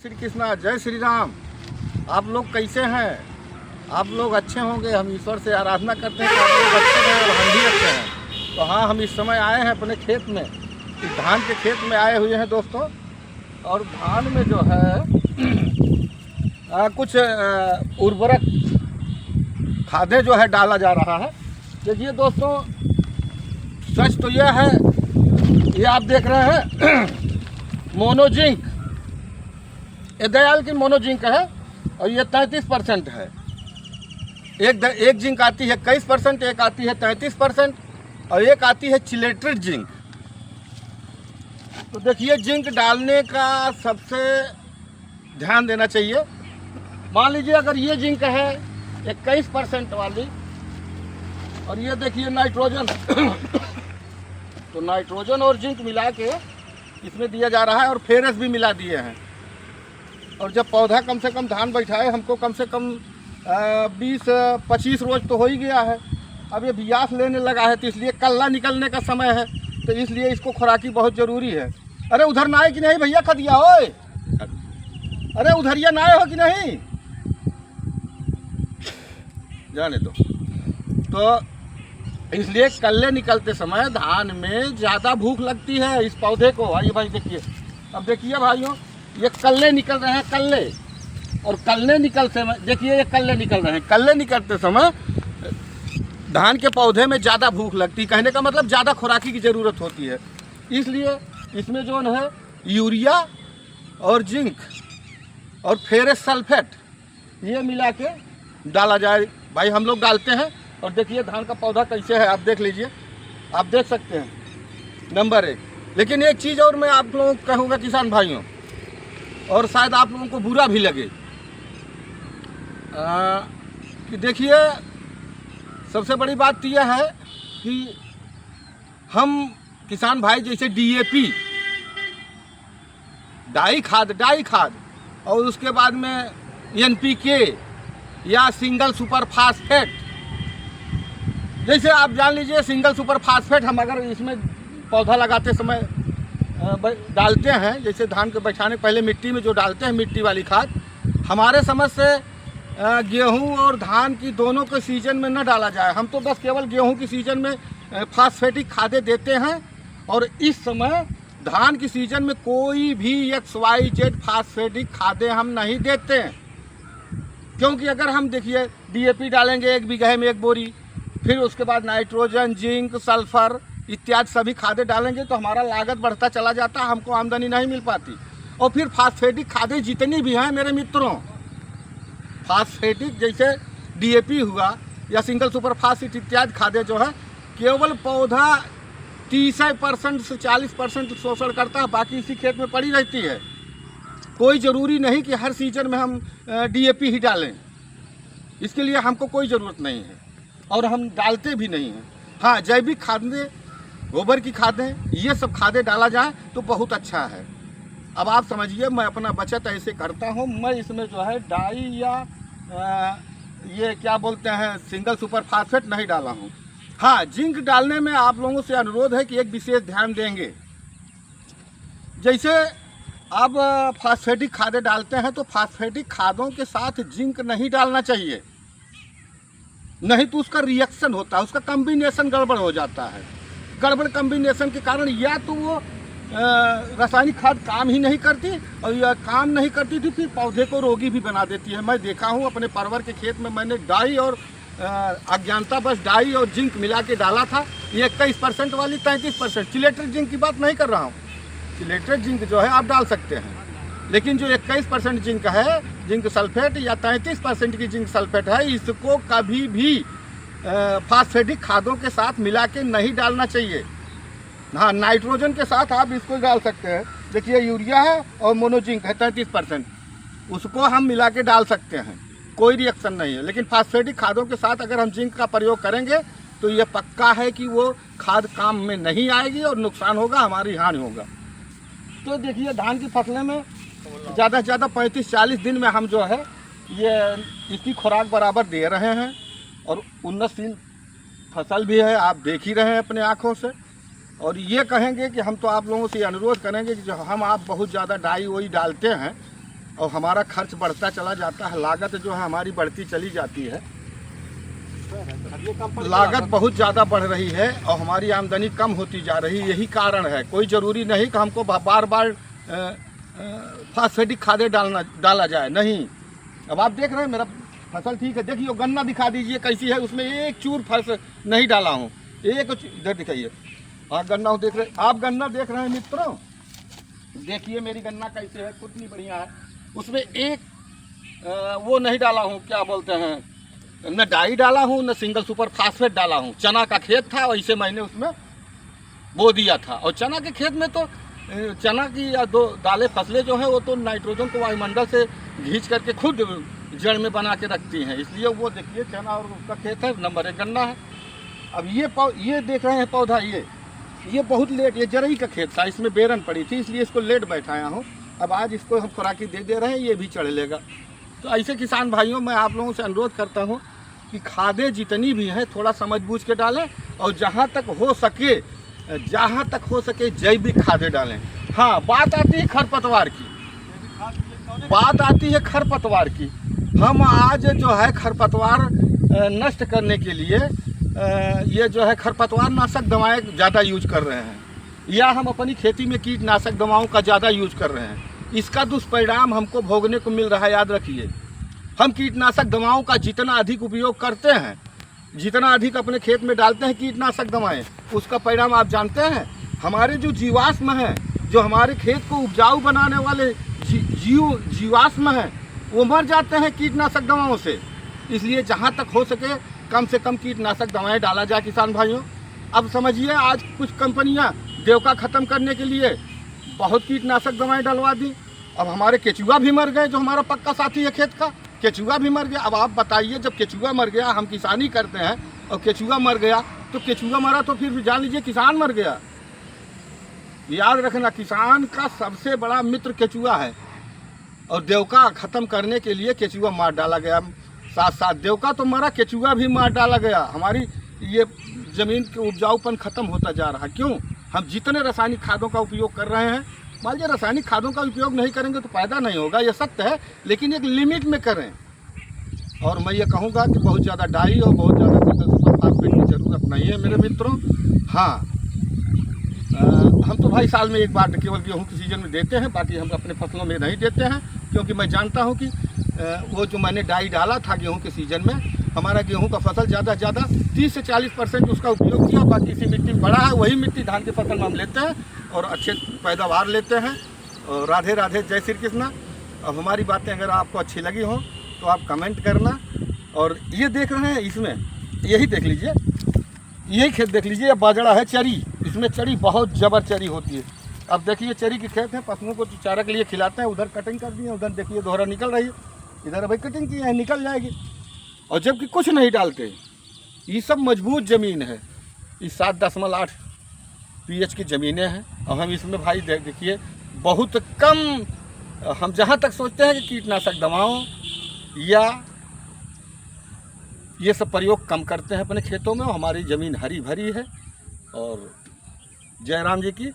श्री कृष्णा, जय श्री राम। आप लोग कैसे हैं? आप लोग अच्छे होंगे। हम ईश्वर से आराधना करते हैं कि आप लोग अच्छे हैं और हम भी अच्छे हैं। तो हाँ, हम इस समय आए हैं अपने खेत में, इस धान के खेत में आए हुए हैं दोस्तों। और धान में जो है कुछ उर्वरक खादें जो है डाला जा रहा है। देखिए दोस्तों, सच तो यह है, ये आप देख रहे हैं मोनोजिंक, ये दयाल की मोनोजिंक है और ये 33% है। एक जिंक आती है 21%, एक आती है 33% और एक आती है चिलेटेड जिंक। तो देखिए, जिंक डालने का सबसे ध्यान देना चाहिए। मान लीजिए अगर ये जिंक है 21% वाली और ये देखिए नाइट्रोजन तो नाइट्रोजन और जिंक मिला के इसमें दिया जा रहा है और फेरस भी मिला दिए हैं। और जब पौधा कम से कम धान बैठाए, हमको कम से कम 20-25 रोज तो हो ही गया है। अब ये बियास लेने लगा है तो इसलिए कल्ला निकलने का समय है, तो इसलिए इसको खुराकी बहुत ज़रूरी है। अरे उधर ना आए कि नहीं भैया खदिया ओए? अरे उधरिया ना आए हो कि नहीं? जाने दो। तो इसलिए कल्ले निकलते समय धान में ज़्यादा भूख लगती है इस पौधे को। आइए भाई देखिए, अब देखिए भाइयों, ये कल्ले निकल रहे हैं, कल्ले। और कल्ले निकलते समय देखिए, ये कल्ले निकल रहे हैं। कल्ले निकलते समय धान के पौधे में ज़्यादा भूख लगती है, कहने का मतलब ज़्यादा खुराकी की ज़रूरत होती है। इसलिए इसमें जो है यूरिया और जिंक और फेरस सल्फेट ये मिला के डाला जाए। भाई हम लोग डालते हैं। और देखिए धान का पौधा कैसे है, आप देख लीजिए, आप देख सकते हैं, नंबर 1। लेकिन एक चीज़ और मैं आप लोगों को कहूँगा किसान भाइयों, और शायद आप लोगों को बुरा भी लगे, कि देखिए सबसे बड़ी बात तो यह है कि हम किसान भाई जैसे डीएपी, डाई खाद और उसके बाद में एनपीके या सिंगल सुपर फास्फेट, जैसे आप जान लीजिए सिंगल सुपर फास्फेट हम अगर इसमें पौधा लगाते समय डालते हैं, जैसे धान के बैठाने पहले मिट्टी में जो डालते हैं मिट्टी वाली खाद, हमारे समझ से गेहूं और धान की दोनों के सीजन में न डाला जाए। हम तो बस केवल गेहूं की सीजन में फास्फेटिक खादें देते हैं। और इस समय धान की सीजन में कोई भी XYZ फास्फेटिक खादें हम नहीं देते हैं। क्योंकि अगर हम देखिए डीएपी डालेंगे 1 बीघे में 1 बोरी, फिर उसके बाद नाइट्रोजन, जिंक, सल्फर इत्यादि सभी खादें डालेंगे तो हमारा लागत बढ़ता चला जाता है, हमको आमदनी नहीं मिल पाती। और फिर फास्फेटिक खादें जितनी भी हैं मेरे मित्रों, फास्फेटिक जैसे डीएपी हुआ या सिंगल सुपर फास्फेट इत्यादि खादें जो है केवल पौधा 30% से 40% शोषण करता है, बाकी इसी खेत में पड़ी रहती है। कोई ज़रूरी नहीं कि हर सीजन में हम डीएपी ही डालें, इसके लिए हमको कोई ज़रूरत नहीं है और हम डालते भी नहीं हैं। हाँ, जैविक खादें, गोबर की खादें, ये सब खादें डाला जाए तो बहुत अच्छा है। अब आप समझिए, मैं अपना बचत ऐसे करता हूँ, मैं इसमें जो है डाई या ये क्या बोलते हैं सिंगल सुपर फास्फेट नहीं डाला हूँ। हाँ, जिंक डालने में आप लोगों से अनुरोध है कि एक विशेष ध्यान देंगे। जैसे आप फास्फेटिक खादें डालते हैं तो फास्फेटिक खादों के साथ जिंक नहीं डालना चाहिए, नहीं तो उसका रिएक्शन होता है, उसका कम्बिनेशन गड़बड़ हो जाता है। गड़बड़ कम्बिनेशन के कारण या तो वो रासायनिक खाद काम ही नहीं करती, और या काम नहीं करती थी फिर पौधे को रोगी भी बना देती है। मैं देखा हूँ अपने परवर के खेत में, मैंने डाई और अज्ञानता बस डाई और जिंक मिला के डाला था। ये 21% वाली 33%, चिलेटेड जिंक की बात नहीं कर रहा हूँ। चिलेटेड जिंक जो है आप डाल सकते हैं, लेकिन जो 21% जिंक है, जिंक सल्फेट या 33% की जिंक सल्फेट है, इसको कभी भी फास्फेटिक खादों के साथ मिला के नहीं डालना चाहिए। हाँ, नाइट्रोजन के साथ आप इसको डाल सकते हैं। देखिए यूरिया है और मोनोजिंक है 33%, उसको हम मिला के डाल सकते हैं, कोई रिएक्शन नहीं है। लेकिन फास्फेटिक खादों के साथ अगर हम जिंक का प्रयोग करेंगे तो ये पक्का है कि वो खाद काम में नहीं आएगी और नुकसान होगा, हमारी हानि होगा। तो देखिए धान की फसलें में ज़्यादा से ज़्यादा 35-40 दिन में हम जो है ये इसकी खुराक बराबर दे रहे हैं और उन्नतशील फसल भी है, आप देख ही रहे हैं अपने आँखों से। और ये कहेंगे कि हम तो आप लोगों से अनुरोध करेंगे कि जो हम आप बहुत ज़्यादा डाई वाई डालते हैं और हमारा खर्च बढ़ता चला जाता है, लागत जो है हमारी बढ़ती चली जाती है। लागत बहुत ज़्यादा बढ़ रही है और हमारी आमदनी कम होती जा रही है। यही कारण है। कोई ज़रूरी नहीं कि हमको बार बार फास्फेटिक खादें डाला जाए, नहीं। अब आप देख रहे हैं मेरा फसल ठीक है, देखिए गन्ना दिखा दीजिए कैसी है, उसमें एक चूर फर्स नहीं डाला हूँ, एक इधर दिखाइए। हाँ गन्ना देख रहे, आप गन्ना देख रहे हैं मित्रों, देखिए मेरी गन्ना कैसे है, कितनी बढ़िया है। उसमें एक वो नहीं डाला हूँ, क्या बोलते हैं, न डाई डाला हूँ न सिंगल सुपर फास्फेट डाला हूँ। चना का खेत था, वैसे मैंने उसमें बो दिया था। और चना के खेत में तो चना की या दो दालें फसलें जो हैं वो तो नाइट्रोजन को वायुमंडल से घींच करके खुद जड़ में बना के रखती हैं, इसलिए वो देखिए चना और उसका खेत है, नंबर 1 गन्ना है। अब ये देख रहे हैं पौधा, ये बहुत लेट, ये जरई का खेत था, इसमें बेरन पड़ी थी, इसलिए इसको लेट बैठाया हूँ। अब आज इसको हम खुराकी दे रहे हैं, ये भी चढ़ लेगा। तो ऐसे किसान भाइयों, मैं आप लोगों से अनुरोध करता हूँ कि खादें जितनी भी हैं थोड़ा समझ बूझ के डालें, और जहाँ तक हो सके जैविक खादें डालें। हाँ, बात आती है खरपतवार की, हम आज जो है खरपतवार नष्ट करने के लिए ये जो है खरपतवार नाशक दवाएं ज़्यादा यूज कर रहे हैं, या हम अपनी खेती में कीटनाशक दवाओं का ज़्यादा यूज कर रहे हैं। इसका दुष्परिणाम हमको भोगने को मिल रहा है। याद रखिए, हम कीटनाशक दवाओं का जितना अधिक उपयोग करते हैं, जितना अधिक अपने खेत में डालते हैं कीटनाशक दवाएं, उसका परिणाम आप जानते हैं। हमारे जो जीवाश्म हैं, जो हमारे खेत को उपजाऊ बनाने वाले जीवाश्म हैं, वो मर जाते हैं कीटनाशक दवाओं से। इसलिए जहाँ तक हो सके कम से कम कीटनाशक दवाएं डाला जाए किसान भाइयों। अब समझिए, आज कुछ कंपनियां देवका ख़त्म करने के लिए बहुत कीटनाशक दवाएं डलवा दी। अब हमारे केचुआ भी मर गए, जो हमारा पक्का साथी है खेत का, केचुआ भी मर गया। अब आप बताइए, जब केचुआ मर गया, हम किसानी करते हैं और केचुआ मर गया, तो केचुआ मरा तो फिर जान लीजिए किसान मर गया। याद रखना, किसान का सबसे बड़ा मित्र केचुआ है, और देवका ख़त्म करने के लिए केचुआ मार डाला गया। साथ साथ देवका तो मरा, केचुआ भी मार डाला गया। हमारी ये ज़मीन के उपजाऊपन ख़त्म होता जा रहा है। क्यों? हम जितने रासायनिक खादों का उपयोग कर रहे हैं, मान लीजिए रासायनिक खादों का उपयोग नहीं करेंगे तो पैदा नहीं होगा, ये सत्य है, लेकिन एक लिमिट में करें। और मैं ये कहूँगा कि बहुत ज़्यादा डाई और बहुत ज़्यादा सिंगल सुपर फास्फेट की ज़रूरत नहीं है मेरे मित्रों। हाँ, हम तो भाई साल में एक बार केवल गेहूँ के सीज़न में देते हैं, बाकी हम अपने फसलों में नहीं देते हैं, क्योंकि मैं जानता हूँ कि वो जो मैंने डाई डाला था गेहूं के सीज़न में, हमारा गेहूं का फसल ज़्यादा 30 से 40% उसका उपयोग किया। बाकी इसी मिट्टी बड़ा है, वही मिट्टी धान की फसल में हम लेते हैं और अच्छे पैदावार लेते हैं। और राधे राधे, जय श्री कृष्णा। अब हमारी बातें अगर आपको अच्छी लगी हो तो आप कमेंट करना। और ये देख रहे हैं, इसमें यही देख लीजिए, यही खेत देख लीजिए, ये बाजरा है, चरी, इसमें चरी बहुत जबर चरी होती है। अब देखिए चरी के खेत हैं, पशुओं को चारा के लिए खिलाते हैं। उधर कटिंग कर दिए, उधर देखिए दोहरा निकल रही है, इधर अभी कटिंग की है, निकल जाएगी। और जबकि कुछ नहीं डालते, ये सब मजबूत ज़मीन है, ये 7.8 pH की ज़मीनें हैं। और हम इसमें भाई देखिए बहुत कम, हम जहाँ तक सोचते हैं कि कीटनाशक दवाओं या ये सब प्रयोग कम करते हैं अपने खेतों में, और हमारी ज़मीन हरी भरी है। और जय राम जी की